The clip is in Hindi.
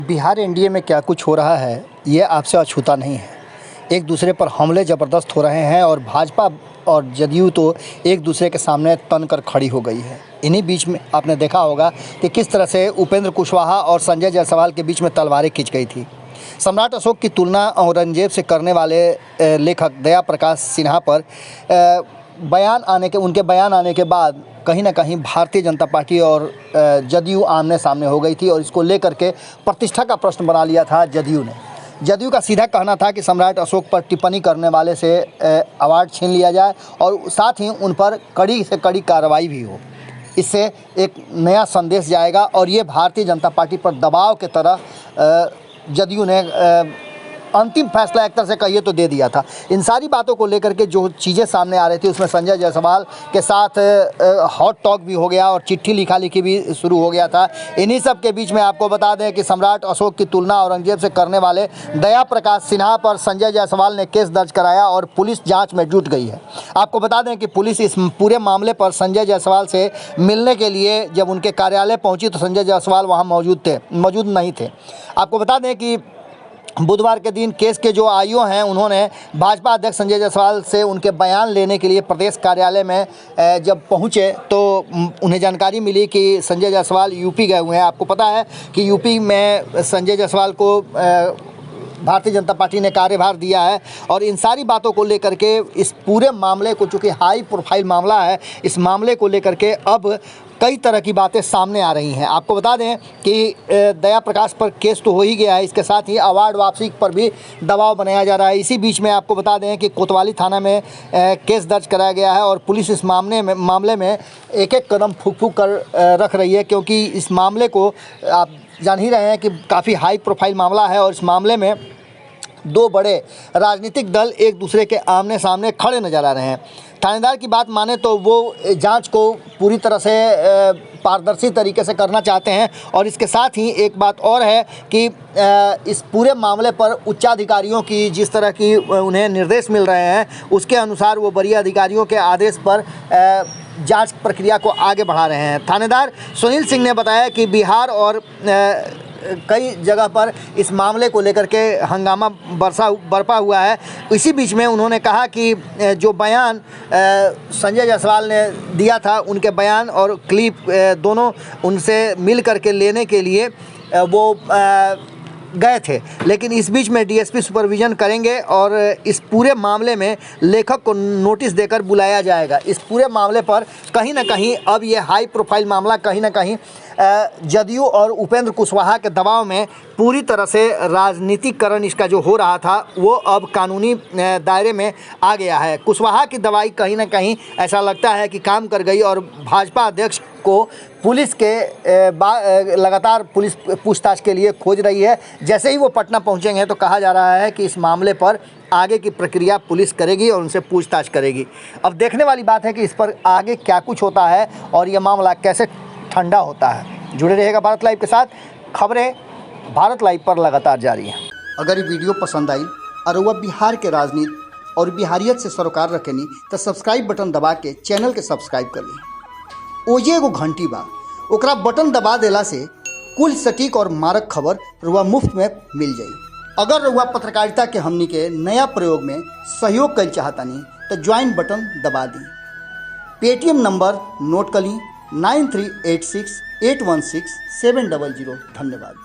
बिहार एनडीए में क्या कुछ हो रहा है ये आपसे अछूता नहीं है। एक दूसरे पर हमले ज़बरदस्त हो रहे हैं और भाजपा और जदयू तो एक दूसरे के सामने तन कर खड़ी हो गई है। इन्हीं बीच में आपने देखा होगा कि किस तरह से उपेंद्र कुशवाहा और संजय जायसवाल के बीच में तलवारें खिंच गई थी। सम्राट अशोक की तुलना औरंगजेब से करने वाले लेखक दया प्रकाश सिन्हा पर उनके बयान आने के बाद कहीं ना कहीं भारतीय जनता पार्टी और जदयू आमने सामने हो गई थी और इसको लेकर के प्रतिष्ठा का प्रश्न बना लिया था जदयू ने। जदयू का सीधा कहना था कि सम्राट अशोक पर टिप्पणी करने वाले से अवार्ड छीन लिया जाए और साथ ही उन पर कड़ी से कड़ी कार्रवाई भी हो। इससे एक नया संदेश जाएगा और ये भारतीय जनता पार्टी पर दबाव के तरह जदयू ने अंतिम फैसला एक तरह से कहिए तो दे दिया था। इन सारी बातों को लेकर के जो चीज़ें सामने आ रही थी उसमें संजय जायसवाल के साथ हॉट टॉक भी हो गया और चिट्ठी लिखा लिखी भी शुरू हो गया था। इन्हीं सब के बीच में आपको बता दें कि सम्राट अशोक की तुलना औरंगजेब से करने वाले दया प्रकाश सिन्हा पर संजय जायसवाल ने केस दर्ज कराया और पुलिस जाँच में जुट गई है। आपको बता दें कि पुलिस इस पूरे मामले पर संजय जायसवाल से मिलने के लिए जब उनके कार्यालय पहुँची तो संजय जायसवाल वहाँ मौजूद नहीं थे। आपको बता दें कि बुधवार के दिन केस के जो आईओ हैं उन्होंने भाजपा अध्यक्ष संजय जायसवाल से उनके बयान लेने के लिए प्रदेश कार्यालय में जब पहुंचे तो उन्हें जानकारी मिली कि संजय जायसवाल यूपी गए हुए हैं। आपको पता है कि यूपी में संजय जायसवाल को भारतीय जनता पार्टी ने कार्यभार दिया है और इन सारी बातों को लेकर के इस पूरे मामले को, चूँकि हाई प्रोफाइल मामला है, इस मामले को लेकर के अब कई तरह की बातें सामने आ रही हैं। आपको बता दें कि दया प्रकाश पर केस तो हो ही गया है, इसके साथ ही अवार्ड वापसी पर भी दबाव बनाया जा रहा है। इसी बीच में आपको बता दें कि कोतवाली थाना में केस दर्ज कराया गया है और पुलिस इस मामले में एक एक कदम फूक कर रख रही है, क्योंकि इस मामले को आप जान ही रहे हैं कि काफ़ी हाई प्रोफाइल मामला है और इस मामले में दो बड़े राजनीतिक दल एक दूसरे के आमने सामने खड़े नजर आ रहे हैं। थानेदार की बात माने तो वो जांच को पूरी तरह से पारदर्शी तरीके से करना चाहते हैं और इसके साथ ही एक बात और है कि इस पूरे मामले पर उच्चाधिकारियों की जिस तरह की उन्हें निर्देश मिल रहे हैं उसके अनुसार वो वरीय अधिकारियों के आदेश पर जांच प्रक्रिया को आगे बढ़ा रहे हैं। थानेदार सुनील सिंह ने बताया कि बिहार और कई जगह पर इस मामले को लेकर के हंगामा बरपा हुआ है। इसी बीच में उन्होंने कहा कि जो बयान संजय जायसवाल ने दिया था उनके बयान और क्लिप दोनों उनसे मिल करके लेने के लिए वो गए थे, लेकिन इस बीच में डीएसपी सुपरविजन करेंगे और इस पूरे मामले में लेखक को नोटिस देकर बुलाया जाएगा। इस पूरे मामले पर कहीं ना कहीं अब ये हाई प्रोफाइल मामला कहीं ना कहीं जदयू और उपेंद्र कुशवाहा के दबाव में पूरी तरह से राजनीतिकरण इसका जो हो रहा था वो अब कानूनी दायरे में आ गया है। कुशवाहा की दवाई कहीं ना कहीं ऐसा लगता है कि काम कर गई और भाजपा अध्यक्ष को पुलिस के लगातार पुलिस पूछताछ के लिए खोज रही है। जैसे ही वो पटना पहुंचेंगे तो कहा जा रहा है कि इस मामले पर आगे की प्रक्रिया पुलिस करेगी और उनसे पूछताछ करेगी। अब देखने वाली बात है कि इस पर आगे क्या कुछ होता है और ये मामला कैसे ठंडा होता है। जुड़े रहेगा भारत लाइव के साथ। खबरें भारत लाइव पर लगातार जारी हैं। अगर ये वीडियो पसंद आई और वह बिहार के राजनीति और बिहारियत से सरोकार रखेनी तो सब्सक्राइब बटन दबा के चैनल के सब्सक्राइब कर ली। ओजे एगो घंटी बा, ओकरा बटन दबा देला से कुल सटीक और मारक खबर रुआ मुफ्त में मिल जाई। अगर रुआ पत्रकारिता के हमनी के नया प्रयोग में सहयोग कर चाहतानी तो ज्वाइन बटन दबा दी। पेटीएम नंबर नोट कर ली 9386816700। धन्यवाद।